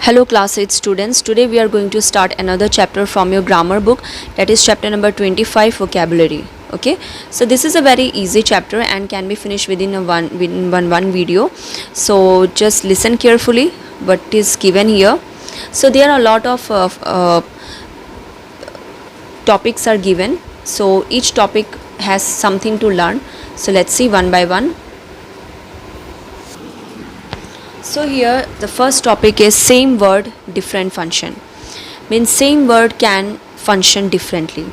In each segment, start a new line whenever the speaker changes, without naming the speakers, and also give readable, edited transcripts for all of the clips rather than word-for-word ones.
Hello class 8 students, today we are going to start another chapter from your grammar book, that is chapter number 25, vocabulary. Okay, so this is a very easy chapter and can be finished within one video. So just listen carefully what is given here. So there are a lot of topics are given, so each topic has something to learn. So let's see one by one. So here the first topic is same word different function. Means same word can function differently.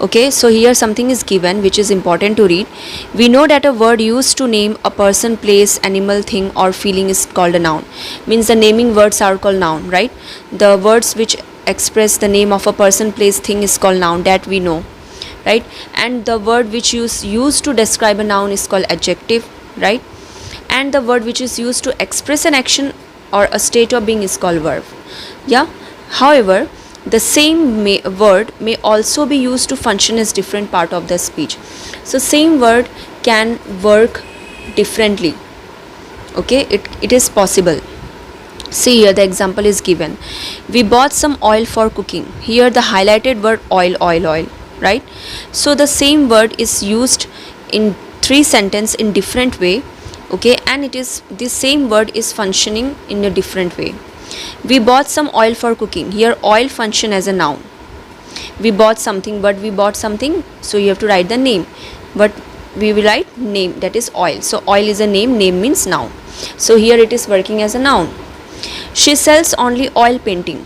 Okay, so here something is given which is important to read. We know that a word used to name a person, place, animal, thing or feeling is called a noun. Means the naming words are called noun, right? The words which express the name of a person, place, thing is called noun, that we know, right? And the word which is used to describe a noun is called adjective, right? And the word which is used to express an action or a state of being is called verb. Yeah, however the same word may also be used to function as different part of the speech. So same word can work differently. Okay, it is possible. See here the example is given. We bought some oil for cooking. Here the highlighted word oil, right? So the same word is used in three sentences in different way. Okay, and it is the same word is functioning in a different way. We bought some oil for cooking. Here oil function as a noun. We bought something, but we bought something, so you have to write the name, but we will write name, that is oil. So oil is a name, name means noun. So here it is working as a noun. She sells only oil painting.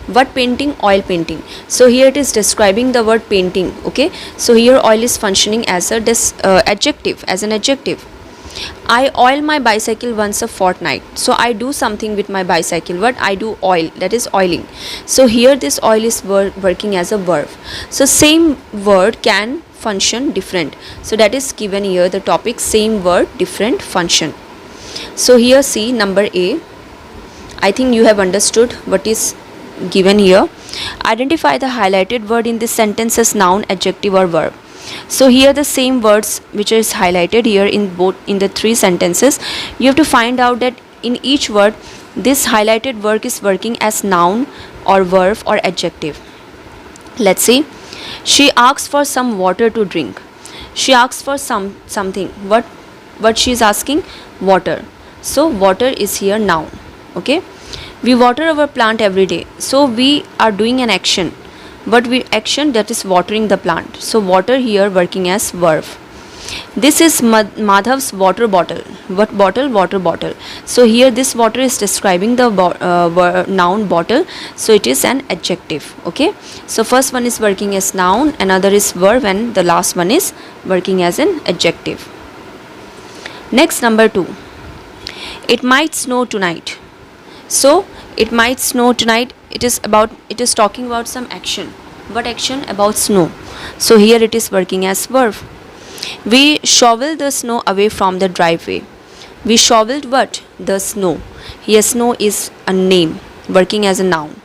What painting? Oil painting. So here it is describing the word painting. Okay, so here oil is functioning as a adjective, as an adjective. I oil my bicycle once a fortnight. So I do something with my bicycle. What I do? Oil, that is oiling. So here this oil is working as a verb. So same word can function different. So that is given here the topic same word different function. So here see number A. I think you have understood what is given here. Identify the highlighted word in this sentence as noun, adjective or verb. So here the same words which is highlighted here in the three sentences, you have to find out that in each word this highlighted word is working as noun or verb or adjective. Let's see. She asks for some water to drink. She asks for something. What she is asking? Water. So water is here noun. Okay. We water our plant every day. So we are doing an action. But we action, that is watering the plant. So water here working as verb. This is Madhav's water bottle. What bottle? Water bottle. So here this water is describing the noun bottle. So it is an adjective. Okay. So first one is working as noun, another is verb, and the last one is working as an adjective. Next, number 2. It might snow tonight. So it might snow tonight. It is talking about some action. What action? About snow. So here it is working as verb. We shoveled the snow away from the driveway. We shoveled what? The snow. Here snow is a name working as a noun.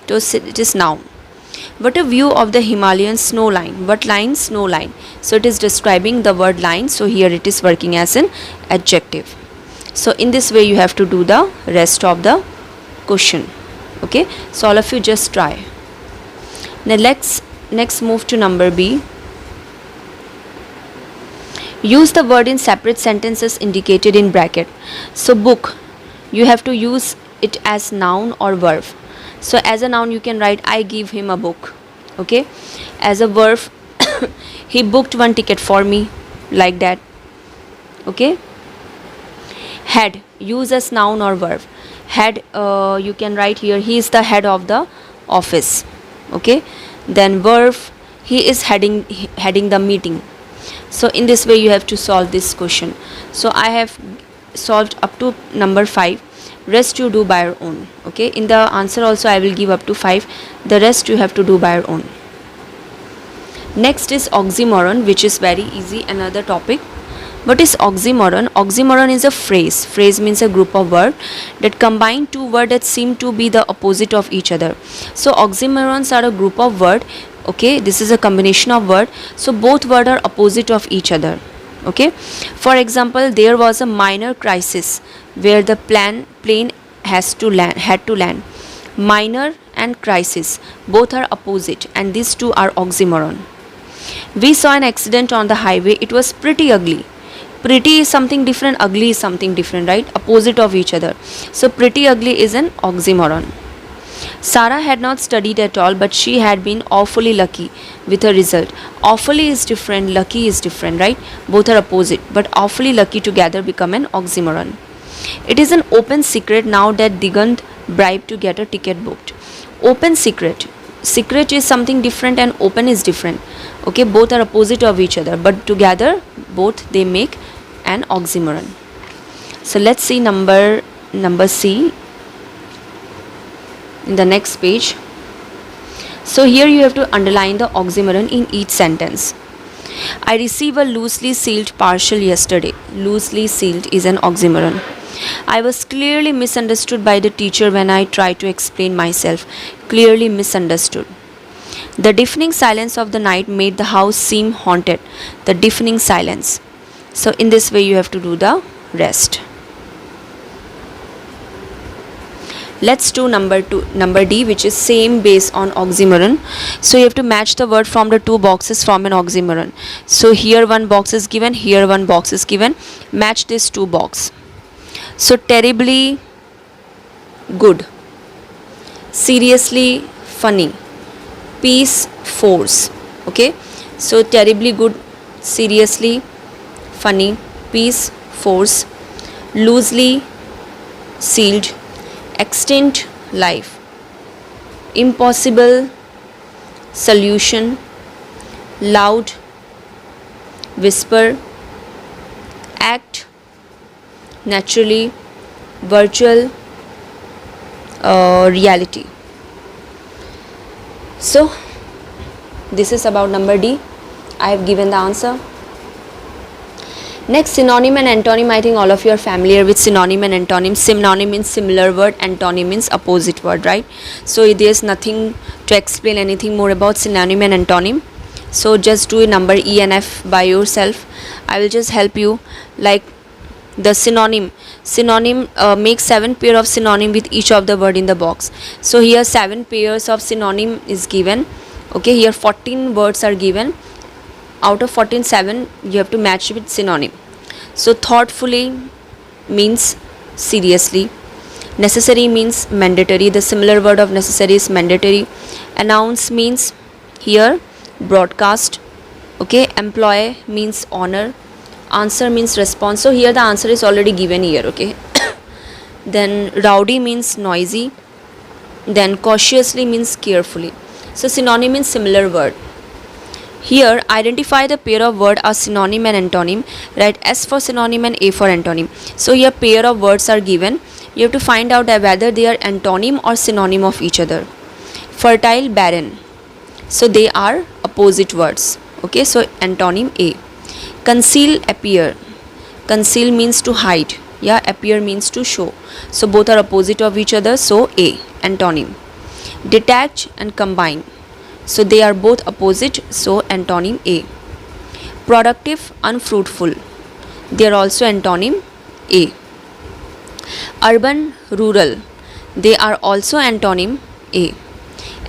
So it is noun. What a view of the Himalayan snow line. What line? Snow line. So it is describing the word line. So here it is working as an adjective. So in this way you have to do the rest of the question. Okay, so all of you just try. Now next move to number B. Use the word in separate sentences indicated in bracket. So book, you have to use it as noun or verb. So as a noun you can write I give him a book. Okay, as a verb he booked one ticket for me, like that. Okay. Head, use as noun or verb. Head, you can write here he is the head of the office. Okay, then verb, he is heading the meeting. So in this way you have to solve this question. So I have solved up to number 5. Rest you do by your own. Okay, in the answer also I will give up to 5. The rest you have to do by your own. Next is oxymoron, which is very easy, another topic. What is oxymoron? Oxymoron is a phrase. Phrase means a group of words that combine two words that seem to be the opposite of each other. So oxymorons are a group of words. Okay, this is a combination of words. So both words are opposite of each other. Okay, for example, there was a minor crisis where the plane had to land. Minor and crisis, both are opposite, and these two are oxymoron. We saw an accident on the highway. It was pretty ugly. Pretty is something different, ugly is something different, right? Opposite of each other. So pretty ugly is an oxymoron. Sarah had not studied at all, but she had been awfully lucky with her result. Awfully is different, lucky is different, right? Both are opposite, but awfully lucky together become an oxymoron. It is an open secret now that Digant bribed to get a ticket booked. Open secret. Secret is something different and open is different. Okay, both are opposite of each other, but together both they make an oxymoron. So let's see number C in the next page. So here you have to underline the oxymoron in each sentence. I received a loosely sealed parcel yesterday. Loosely sealed is an oxymoron. I was clearly misunderstood by the teacher when I tried to explain myself. Clearly misunderstood. The deafening silence of the night made the house seem haunted. The deafening silence. So in this way you have to do the rest. Let's do number D, which is same based on oxymoron. So you have to match the word from the two boxes from an oxymoron. So here one box is given, here one box is given. Match these two boxes. So terribly good, seriously funny, peace force. Okay, so terribly good, seriously funny, peace force, loosely sealed, extinct life, impossible solution, loud, whisper, act, naturally, virtual, reality. So this is about number D. I have given the answer. Next, synonym and antonym. I think all of you are familiar with synonym and antonym. Synonym means similar word, antonym means opposite word, right? So there is nothing to explain anything more about synonym and antonym. So just do a number E and F by yourself. I will just help you. Like the synonym makes 7 pair of synonym with each of the word in the box. So here 7 pairs of synonym is given. Okay, here 14 words are given. Out of 14, 7 you have to match with synonym. So thoughtfully means seriously, necessary means mandatory. The similar word of necessary is mandatory. Announce means here broadcast. Okay, employ means honor. Answer means response. So here the answer is already given here. Okay. Then rowdy means noisy. Then cautiously means carefully. So synonym means similar word. Here identify the pair of word as synonym and antonym. Write S for synonym and A for antonym. So here pair of words are given. You have to find out whether they are antonym or synonym of each other. Fertile, barren. So they are opposite words. Okay, so antonym A. Conceal, appear. Conceal means to hide. Yeah, appear means to show. So both are opposite of each other. So A, antonym. Detach and combine. So they are both opposite. So antonym A. Productive, unfruitful. They are also antonym A. Urban, rural. They are also antonym A.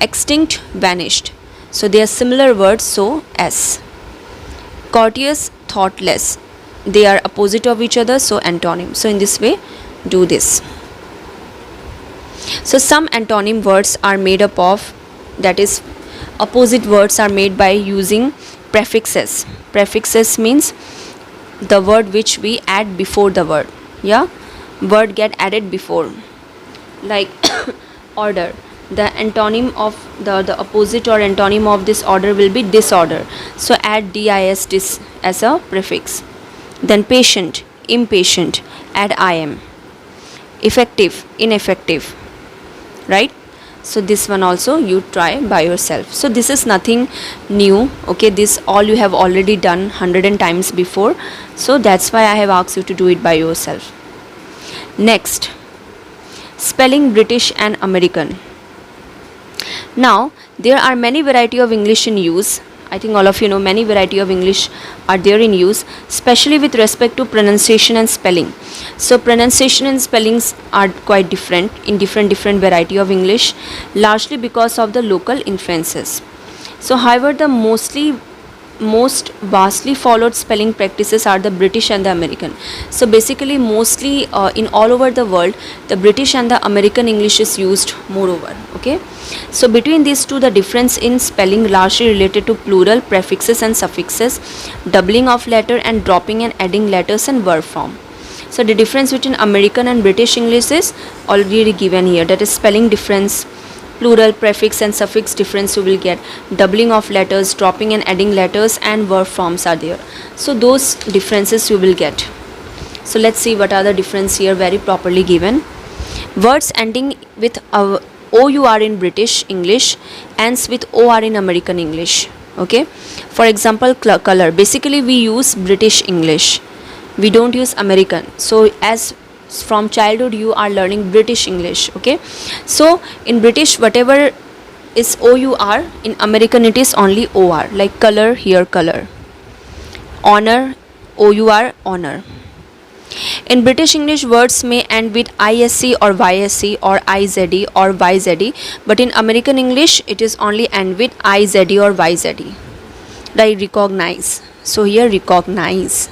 Extinct, vanished. So they are similar words. So S. Courteous, thoughtless. They are opposite of each other. So antonym. So in this way do this. So some antonym words are made up of, that is opposite words are made by using prefixes. Prefixes means the word which we add before the word. Yeah, word get added before. Like order. The antonym of the opposite or antonym of this order will be disorder. So add dis, dis as a prefix. Then patient, impatient, add im. Effective, ineffective. Right? So this one also you try by yourself. So this is nothing new. Okay, this all you have already done 100 times before. So that's why I have asked you to do it by yourself. Next, spelling British and American. Now there are many variety of English in use, I think all of you know many variety of English are there in use, especially with respect to pronunciation and spelling. So pronunciation and spellings are quite different in different variety of English, largely because of the local influences. So however, the most vastly followed spelling practices are the British and the American. So basically mostly in all over the world, the British and the American English is used moreover. Okay, so between these two, the difference in spelling largely related to plural, prefixes and suffixes, doubling of letter and dropping and adding letters and verb form. So the difference between American and British English is already given here, that is spelling difference, plural, prefix and suffix difference you will get, doubling of letters, dropping and adding letters and verb forms are there. So those differences you will get. So let's see what are the difference here, very properly given. Words ending with OUR in British English ends with OR in American English. Okay, for example, color, basically we use British English, we don't use American. So as from childhood you are learning British English. Okay, so in British whatever is OUR, in American it is only OR, like color, here color, honor, OUR, honor. In British English, words may end with ISC or YSC or IZE or YZE, but in American English it is only end with IZE or YZE. Right, recognize. So here recognize.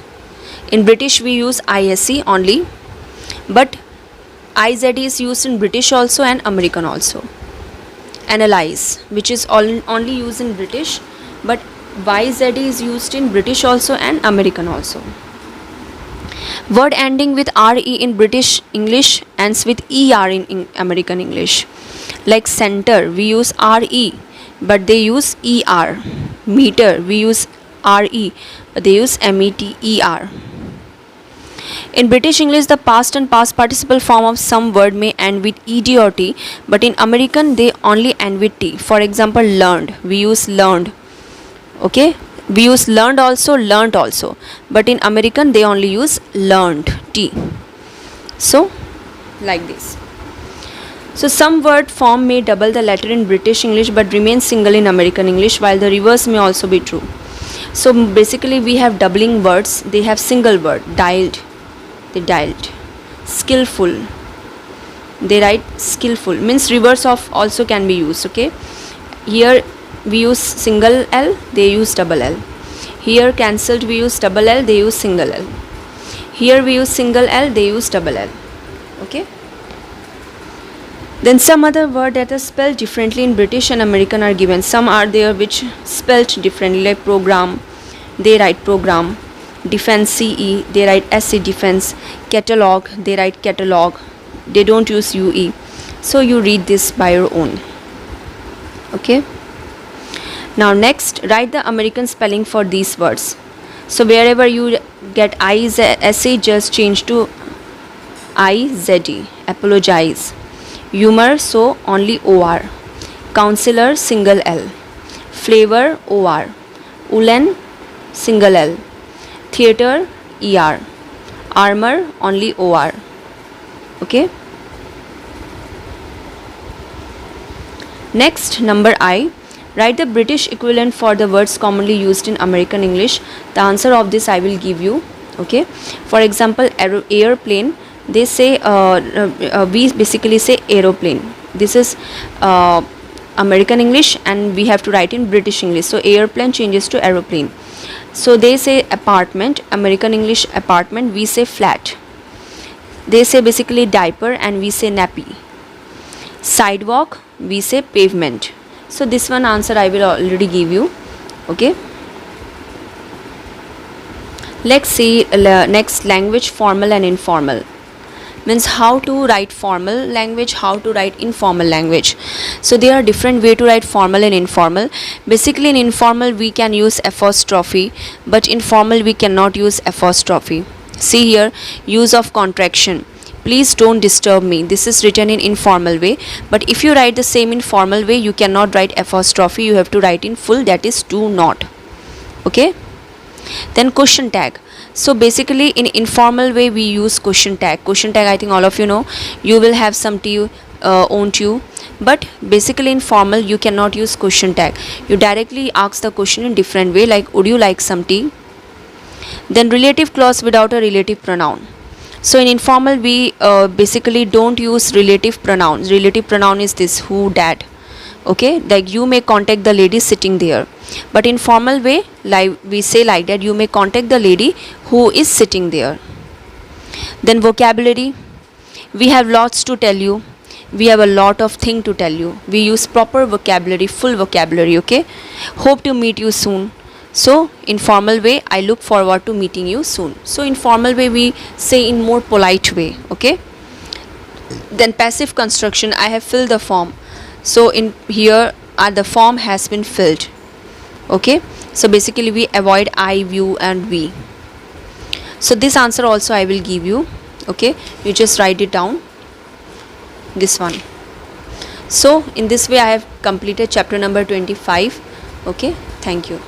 In British we use ISC only, but IZE is used in British also and American also. Analyze, which is only used in British, but YZE is used in British also and American also. Word ending with RE in British English ends with ER in American English. Like center, we use RE, but they use ER. Meter, we use RE, but they use METER. In British English, the past and past participle form of some word may end with ed or t, but in American they only end with t. For example, learned, we use learned. Okay, we use learned also, learnt also, but in American they only use learned, t. So like this. So some word form may double the letter in British English but remain single in American English, while the reverse may also be true. So basically we have doubling words, they have single word. Dialed, they dialed. Skillful, they write skillful, means reverse of also can be used. Okay, here we use single L, they use double L. Here cancelled, we use double L, they use single L. Here we use single L, they use double L. Okay, then some other word that are spelled differently in British and American are given. Some are there which spelled differently, like program, they write program. Defense, CE, they write SC defense. Catalog, they write catalog, they don't use UE. So you read this by your own. Okay, now next write the American spelling for these words. So wherever you get ISA, just change to IZE. Apologize. Humor, so only OR. Counselor, single L. Flavor, OR. Woolen, single L. Theater, ER. Armor, only OR. Okay, next, number I. Write the British equivalent for the words commonly used in American English. The answer of this I will give you. Okay, for example, airplane, they say we basically say aeroplane. This is American English and we have to write in British English. So airplane changes to aeroplane. So they say apartment, American English apartment, we say flat. They say basically diaper and we say nappy. Sidewalk, we say pavement. So this one answer I will already give you. Okay, let's see next, language, formal and informal. Means how to write formal language, how to write informal language. So there are different way to write formal and informal. Basically in informal we can use apostrophe, but in formal we cannot use apostrophe. See here, use of contraction. Please don't disturb me. This is written in informal way, but if you write the same in formal way, you cannot write apostrophe, you have to write in full, that is do not. Okay, then question tag. So basically in informal way we use question tag. Question tag, I think all of you know. You will have some won't you? But basically in formal you cannot use question tag. You directly ask the question in different way, like would you like some tea? Then relative clause without a relative pronoun. So in informal we basically don't use relative pronouns. Relative pronoun is this who, that. Okay, like you may contact the lady sitting there, but in formal way, like we say like that, you may contact the lady who is sitting there. Then vocabulary, we have lots to tell you, we have a lot of thing to tell you. We use proper vocabulary, full vocabulary. Okay, hope to meet you soon. So in formal way, I look forward to meeting you soon. So in formal way we say in more polite way. Okay, then passive construction, I have filled the form. So in here the form has been filled. Okay, so basically we avoid I, you and we. So this answer also I will give you. Okay, you just write it down, this one. So in this way I have completed chapter number 25. Okay, thank you.